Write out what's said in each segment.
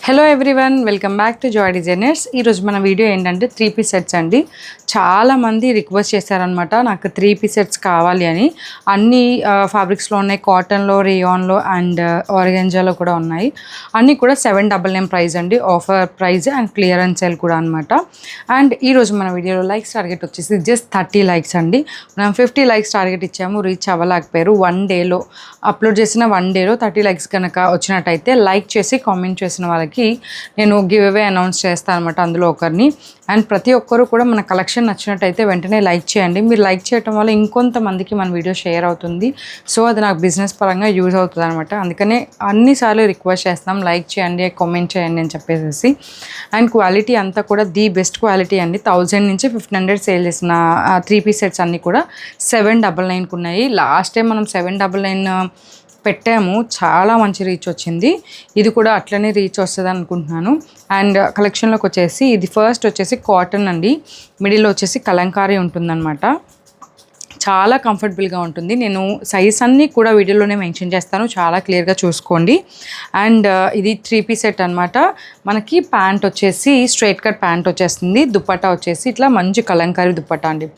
Hello everyone, welcome back to Joy designers. ఈరోజు మన video ఏంటంటే 3 పీస్ సెట్స్ అండి. చాలామంది రిక్వెస్ట్ చేశారనమాట నాకు 3 పీస్ సెట్స్ కావాలి అని. అన్ని ఫ్యాబ్రిక్స్లో ఉన్నాయి, కాటన్లో, రేయాన్లో అండ్ ఆర్గెంజాలో కూడా ఉన్నాయి. అన్నీ కూడా 799 ప్రైస్ అండి, offer price and clearance sale కూడా అనమాట. అండ్ ఈరోజు మన వీడియోలో లైక్స్ టార్గెట్ వచ్చేసి జస్ట్ 30 లైక్స్ అండి. మనం 50 లైక్స్ టార్గెట్ ఇచ్చాము, రీచ్ అవ్వలేకపోయారు. 1 డేలో అప్లోడ్ చేసిన 1 డేలో 30 లైక్స్ కనుక వచ్చినట్టయితే లైక్ చేసి కామెంట్ చేసిన వాళ్ళకి నేను గివ్ అవే అనౌన్స్ చేస్తాను అనమాట, అందులో ఒకరిని. అండ్ ప్రతి ఒక్కరు కూడా మన కలెక్షన్ నచ్చినట్టయితే వెంటనే లైక్ చేయండి. మీరు లైక్ చేయడం వల్ల ఇంకొంతమందికి మన వీడియో షేర్ అవుతుంది. సో అది నాకు బిజినెస్ పరంగా యూజ్ అవుతుంది అనమాట. అందుకనే అన్నిసార్లు రిక్వెస్ట్ చేస్తాం, లైక్ చేయండి, కామెంట్ చేయండి అని చెప్పేసి. అండ్ క్వాలిటీ అంతా కూడా ది బెస్ట్ క్వాలిటీ అండి. 1000 నుంచి 1500 సేల్ చేసిన 3 పీస్ సెట్స్ అన్నీ కూడా 799కు ఉన్నాయి. లాస్ట్ టైం మనం 799 పెట్టాము, చాలా మంచి రీచ్ వచ్చింది. ఇది కూడా అట్లనే రీచ్ వస్తుంది అనుకుంటున్నాను. అండ్ కలెక్షన్లోకి వచ్చేసి ఇది ఫస్ట్ వచ్చేసి కాటన్ అండి, మిడిల్లో వచ్చేసి కలంకారీ ఉంటుందన్నమాట. చాలా కంఫర్టబుల్గా ఉంటుంది. నేను సైజ్ అన్నీ కూడా వీడియోలోనే మెన్షన్ చేస్తాను, చాలా క్లియర్గా చూసుకోండి. అండ్ ఇది 3 పీస్ సెట్ అనమాట. మనకి ప్యాంట్ వచ్చేసి స్ట్రైట్ కట్ ప్యాంట్ వచ్చేస్తుంది. దుప్పట్టా వచ్చేసి ఇట్లా మంచి కలంకారీ దుప్పట్టా అండి.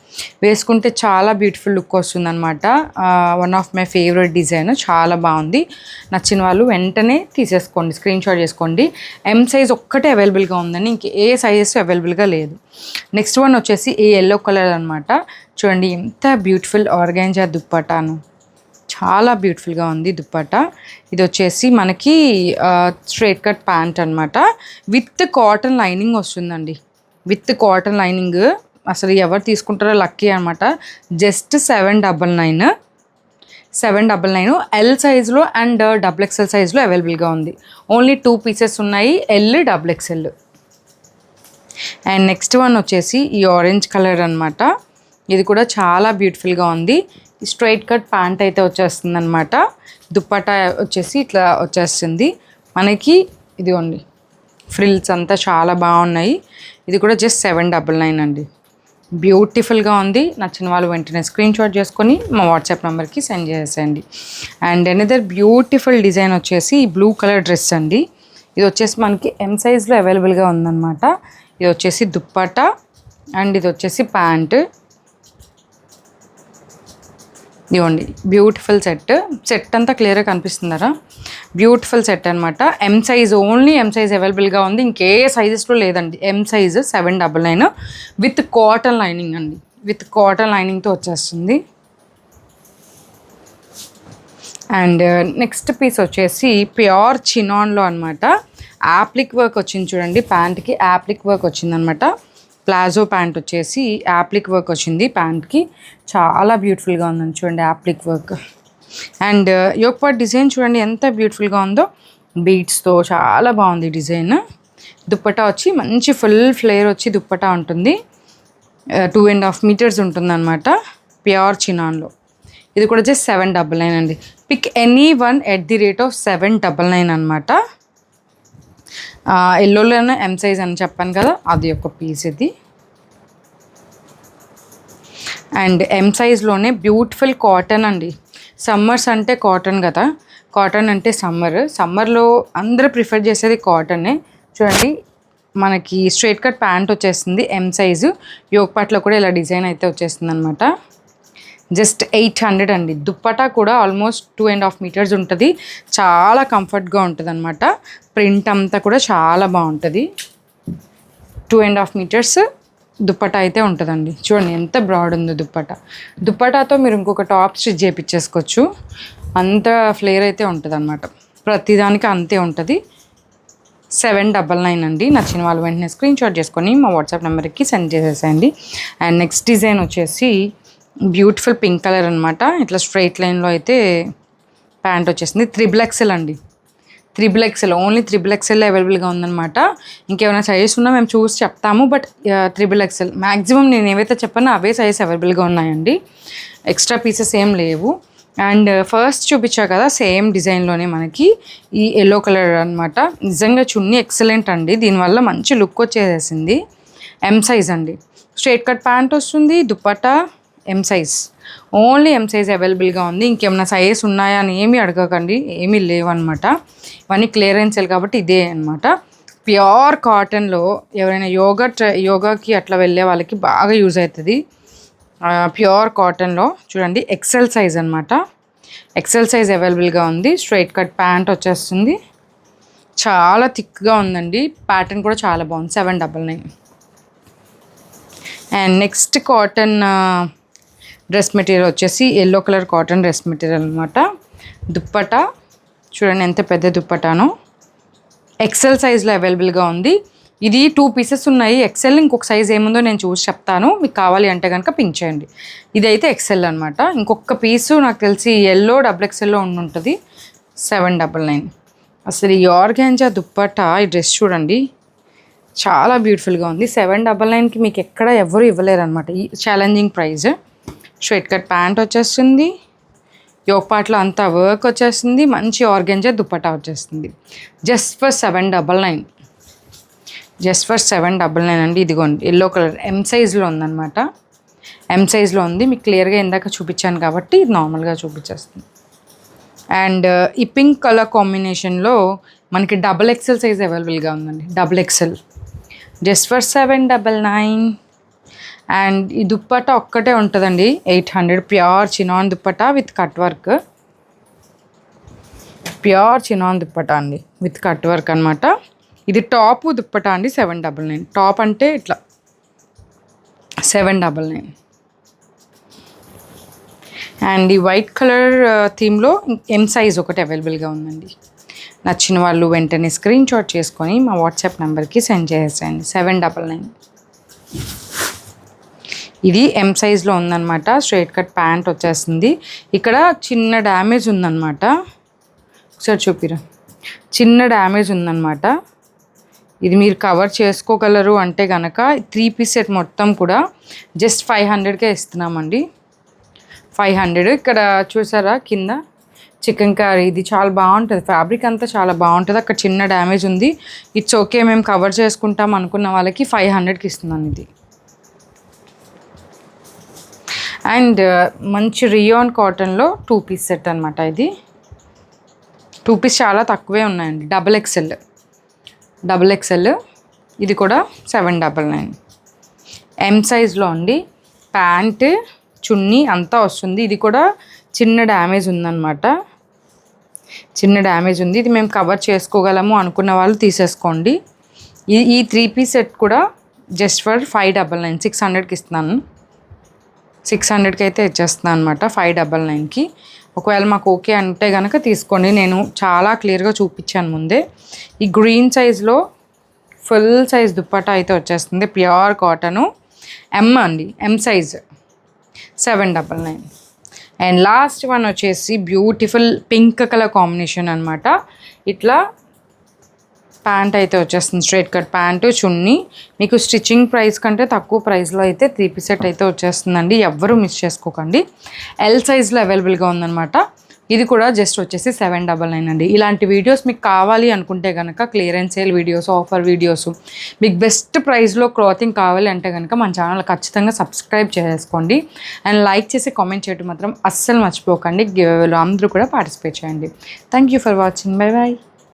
వేసుకుంటే చాలా బ్యూటిఫుల్ లుక్ వస్తుంది అనమాట. One of my favourite design, చాలా బాగుంది. నచ్చిన వాళ్ళు వెంటనే తీసేసుకోండి, స్క్రీన్ షాట్ చేసుకోండి. ఎం సైజ్ ఒక్కటే అవైలబుల్గా ఉందండి, ఇంక ఏ సైజెస్ అవైలబుల్గా లేదు. నెక్స్ట్ వన్ వచ్చేసి ఈ ఎల్లో కలర్ అనమాట. చూడండి ఎంత బ్యూటిఫుల్ ఆర్గాంజా దుప్పటాను, చాలా బ్యూటిఫుల్గా ఉంది దుప్పటా. ఇది వచ్చేసి మనకి స్ట్రైట్ కట్ ప్యాంట్ అనమాట, విత్ కాటన్ లైనింగ్ వస్తుందండి. విత్ కాటన్ లైనింగ్ అసలు ఎవరు తీసుకుంటారో లక్కీ అనమాట. జస్ట్ 799 ఎల్ సైజులో అండ్ XXL సైజులో అవైలబుల్గా ఉంది. ఓన్లీ 2 పీసెస్ ఉన్నాయి, L XXL. And next one వచ్చేసి ఈ ఆరెంజ్ కలర్ అనమాట. ఇది కూడా చాలా బ్యూటిఫుల్గా ఉంది. స్ట్రైట్ కట్ ప్యాంట్ అయితే వచ్చేస్తుంది అనమాట. దుప్పటా వచ్చేసి ఇట్లా వచ్చేస్తుంది మనకి. ఇదిగోండి ఫ్రిల్స్ అంతా చాలా బాగున్నాయి. ఇది కూడా జస్ట్ 799 అండి. బ్యూటిఫుల్గా ఉంది. నచ్చిన వాళ్ళు వెంటనే స్క్రీన్ షాట్ చేసుకొని మా వాట్సాప్ నెంబర్కి సెండ్ చేసేయండి. అండ్ అనదర్ బ్యూటిఫుల్ డిజైన్ వచ్చేసి బ్లూ కలర్ డ్రెస్ అండి. ఇది వచ్చేసి మనకి ఎం సైజ్లో అవైలబుల్గా ఉందన్నమాట. ఇది వచ్చేసి దుప్పటా అండ్ ఇది వచ్చేసి ప్యాంట్. ఇదిగోండి బ్యూటిఫుల్ సెట్ అంతా క్లియర్గా కనిపిస్తున్నారా? బ్యూటిఫుల్ సెట్ అనమాట. M size, only M size అవైలబుల్గా ఉంది, ఇంకే సైజెస్లో లేదండి. M size 799 with cotton lining అండి. విత్ కాటన్ లైనింగ్తో వచ్చేస్తుంది. అండ్ నెక్స్ట్ పీస్ వచ్చేసి ప్యూర్ చినాన్లో అనమాట. యాప్లిక్ వర్క్ వచ్చింది చూడండి, ప్యాంట్కి యాప్లిక్ వర్క్ వచ్చిందనమాట. ప్లాజో ప్యాంట్ వచ్చేసి యాప్లిక్ వర్క్ వచ్చింది ప్యాంట్కి, చాలా బ్యూటిఫుల్గా ఉందండి. చూడండి applique work. And yoke part design చూడండి ఎంత బ్యూటిఫుల్గా ఉందో, బీడ్స్తో చాలా బాగుంది డిజైన్. దుప్పటా వచ్చి మంచి ఫుల్ ఫ్లేర్ వచ్చి దుప్పటా ఉంటుంది. 2.5 మీటర్స్ ఉంటుందన్నమాట, ప్యూర్ చినాన్లో. ఇది కూడా జస్ట్ 799 అండి. Pick any one at the rate of 799 అనమాట. ఎల్లోలోనే ఎం సైజ్ అని చెప్పాను కదా, అది ఒక పీస్ ఇది. అండ్ ఎం సైజ్లోనే బ్యూటిఫుల్ కాటన్ అండి. సమ్మర్స్ అంటే కాటన్ కదా, కాటన్ అంటే సమ్మర్లో అందరూ ప్రిఫర్ చేసేది కాటనే. చూడండి మనకి స్ట్రైట్ కట్ ప్యాంట్ వచ్చేస్తుంది ఎం సైజు. యోక్ పార్ట్లో కూడా ఇలా డిజైన్ అయితే వచ్చేస్తుంది అనమాట. జస్ట్ 800 అండి. దుప్పటా కూడా ఆల్మోస్ట్ 2.5 మీటర్స్ ఉంటుంది, చాలా కంఫర్ట్గా ఉంటుంది అనమాట. ప్రింట్ అంతా కూడా చాలా బాగుంటుంది. 2.5 మీటర్స్ దుప్పటా అయితే ఉంటుందండి. చూడండి ఎంత బ్రాడ్ ఉందో దుప్పటా. దుప్పటాతో మీరు ఇంకొక టాప్ స్టిచ్ చేయించేసుకోవచ్చు, అంత ఫ్లేర్ అయితే ఉంటుంది అనమాట. ప్రతిదానికి అంతే ఉంటుంది. 799 అండి. నచ్చిన వాళ్ళు వెంటనే స్క్రీన్ షాట్ చేసుకొని మా వాట్సాప్ నెంబర్కి సెండ్ చేసేసేయండి. అండ్ నెక్స్ట్ డిజైన్ వచ్చేసి బ్యూటిఫుల్ పింక్ కలర్ అనమాట. ఇట్లా స్ట్రైట్ లైన్లో అయితే ప్యాంట్ వచ్చేసింది. XXL అండి. XXL, ఓన్లీ XXL అవైలబుల్గా ఉందన్నమాట. ఇంకేమైనా సైజెస్ ఉన్నా మేము చూసి చెప్తాము, బట్ XXL మ్యాక్సిమం నేను ఏవైతే చెప్పానో అవే సైజెస్ అవైలబుల్గా ఉన్నాయండి. ఎక్స్ట్రా పీసెస్ ఏం లేవు. అండ్ ఫస్ట్ చూపించా కదా సేమ్ డిజైన్లోనే మనకి ఈ ఎల్లో కలర్ అనమాట. నిజంగా చున్నీ ఎక్సలెంట్ అండి, దీనివల్ల మంచి లుక్ వచ్చేసింది. ఎం సైజ్ అండి. స్ట్రైట్ కట్ ప్యాంట్ వస్తుంది, దుప్పటా ఎం సైజ్, ఓన్లీ ఎం సైజ్ అవైలబుల్గా ఉంది. ఇంకేమైనా సైజెస్ ఉన్నాయా అని ఏమీ అడగకండి, ఏమీ లేవన్నమాట. ఇవన్నీ క్లియరెన్స్ సేల్ కాబట్టి ఇదే అనమాట. ప్యూర్ కాటన్లో ఎవరైనా యోగాకి అట్లా వెళ్ళే వాళ్ళకి బాగా యూజ్ అవుతుంది. ప్యూర్ కాటన్లో చూడండి, ఎక్సెల్ సైజ్ అనమాట. ఎక్సెల్ సైజ్ అవైలబుల్గా ఉంది. స్ట్రైట్ కట్ ప్యాంట్ వచ్చేస్తుంది. చాలా థిక్గా ఉందండి. ప్యాటర్న్ కూడా చాలా బాగుంది. 799. And next cotton dress material వచ్చేసి yellow colour cotton dress material అనమాట. దుప్పటా చూడండి ఎంత పెద్ద దుప్పటానో. ఎక్సెల్ సైజ్లో అవైలబుల్గా ఉంది. ఇది 2 పీసెస్ ఉన్నాయి. ఎక్సెల్ ఇంకొక సైజ్ ఏముందో నేను చూసి చెప్తాను, మీకు కావాలి అంటే కనుక పింక్ చేయండి. ఇదైతే ఎక్సెల్ అనమాట. ఇంకొక పీసు నాకు తెలిసి ఎల్లో XXLలో ఉంటుంది. 799. అసలు ఈ ఆర్గాంజా దుప్పటా ఈ డ్రెస్ చూడండి చాలా బ్యూటిఫుల్గా ఉంది. 799కి మీకు ఎక్కడ ఎవరు ఇవ్వలేరు అనమాట. ఈ challenging price. Straight cut pant వచ్చేస్తుంది. యోక్ పార్ట్లో అంతా వర్క్ వచ్చేస్తుంది. మంచి ఆర్గాంజా దుప్పటా వచ్చేస్తుంది. Just for 799. జస్ట్ ఫర్ 799 అండి. ఇదిగోండి ఎల్లో కలర్ ఎం సైజ్లో ఉందన్నమాట. ఎం సైజ్లో ఉంది. మీకు క్లియర్గా ఇందాక చూపించాను కాబట్టి ఇది నార్మల్గా చూపించేస్తుంది. అండ్ ఈ పింక్ కలర్ కాంబినేషన్లో మనకి XXL సైజ్ అవైలబుల్గా ఉందండి. XXL just for 799. అండ్ ఈ దుప్పటా ఒక్కటే ఉంటుందండి. 800. Pure chinon dupatta with cut work. Pure chinon dupatta అండి విత్ కట్ వర్క్ అనమాట. ఇది టాప్ దుప్పటా అండి. 799. టాప్ అంటే ఇట్లా 799. అండ్ ఈ వైట్ కలర్ థీమ్లో ఎం సైజ్ ఒకటి అవైలబుల్గా ఉందండి. నచ్చిన వాళ్ళు వెంటనే స్క్రీన్ షాట్ చేసుకొని మా వాట్సాప్ నెంబర్కి సెండ్ చేసేయండి. 799. ఇది ఎం సైజ్లో ఉందన్నమాట. స్ట్రైట్ కట్ ప్యాంట్ వచ్చేస్తుంది. ఇక్కడ చిన్న డ్యామేజ్ ఉందన్నమాట. ఒకసారి చూపిరా. చిన్న డ్యామేజ్ ఉందన్నమాట. ఇది మీరు కవర్ చేసుకోగలరు అంటే కనుక 3 పీస్ సెట్ మొత్తం కూడా జస్ట్ 500కే ఇస్తున్నామండి. 500. ఇక్కడ చూసారా కింద చికెన్ కర్రీ. ఇది చాలా బాగుంటుంది. ఫ్యాబ్రిక్ అంతా చాలా బాగుంటుంది. అక్కడ చిన్న డ్యామేజ్ ఉంది. ఇట్స్ ఓకే, మేము కవర్ చేసుకుంటాం అనుకున్న వాళ్ళకి 500కి ఇస్తున్నాను ఇది. అండ్ మంచి రియాన్ కాటన్లో 2 పీస్ సెట్ అనమాట. ఇది 2 పీస్ చాలా తక్కువే ఉన్నాయండి. XXL. ఇది కూడా 799. ఎం సైజ్లో అండి. ప్యాంట్ చున్నీ అంతా వస్తుంది. ఇది కూడా చిన్న డ్యామేజ్ ఉందన్నమాట. చిన్న డ్యామేజ్ ఉంది. ఇది మేము కవర్ చేసుకోగలము అనుకున్న వాళ్ళు తీసేసుకోండి. ఈ 3 పీస్ సెట్ కూడా జస్ట్ ఫర్ 599. 600కి ఇస్తున్నాను. 600కి అయితే ఇచ్చేస్తున్నాను అనమాట. 599కి. ఒకవేళ మాకు ఓకే అంటే కనుక తీసుకోండి. నేను చాలా క్లియర్గా చూపించాను ముందే. ఈ గ్రీన్ సైజ్లో ఫుల్ సైజ్ దుప్పటా అయితే వచ్చేస్తుంది. Pure cotton. ఎం అండి. M size 799. And last one వచ్చేసి బ్యూటిఫుల్ పింక్ కలర్ కాంబినేషన్ అనమాట. ఇట్లా ప్యాంట్ అయితే వచ్చేస్తుంది. Straight cut pant chunni. మీకు స్టిచ్చింగ్ ప్రైస్ కంటే తక్కువ ప్రైస్లో అయితే 3 పీస్ సెట్ అయితే వచ్చేస్తుందండి. ఎవ్వరూ మిస్ చేసుకోకండి. ఎల్ సైజ్లో అవైలబుల్గా ఉందన్నమాట. ఇది కూడా జస్ట్ వచ్చేసి 799 అండి. ఇలాంటి వీడియోస్ మీకు కావాలి అనుకుంటే కనుక clearance sale videos, offer videos, మీకు బెస్ట్ ప్రైస్లో క్లాతింగ్ కావాలి అంటే కనుక మన ఛానల్ ఖచ్చితంగా సబ్స్క్రైబ్ చేసుకోండి. అండ్ లైక్ చేసి కామెంట్ చేయడం మాత్రం అస్సలు మర్చిపోకండి. గివ్ అవేలో అందరూ కూడా పార్టిసిపేట్ చేయండి. Thank you for watching. Bye bye.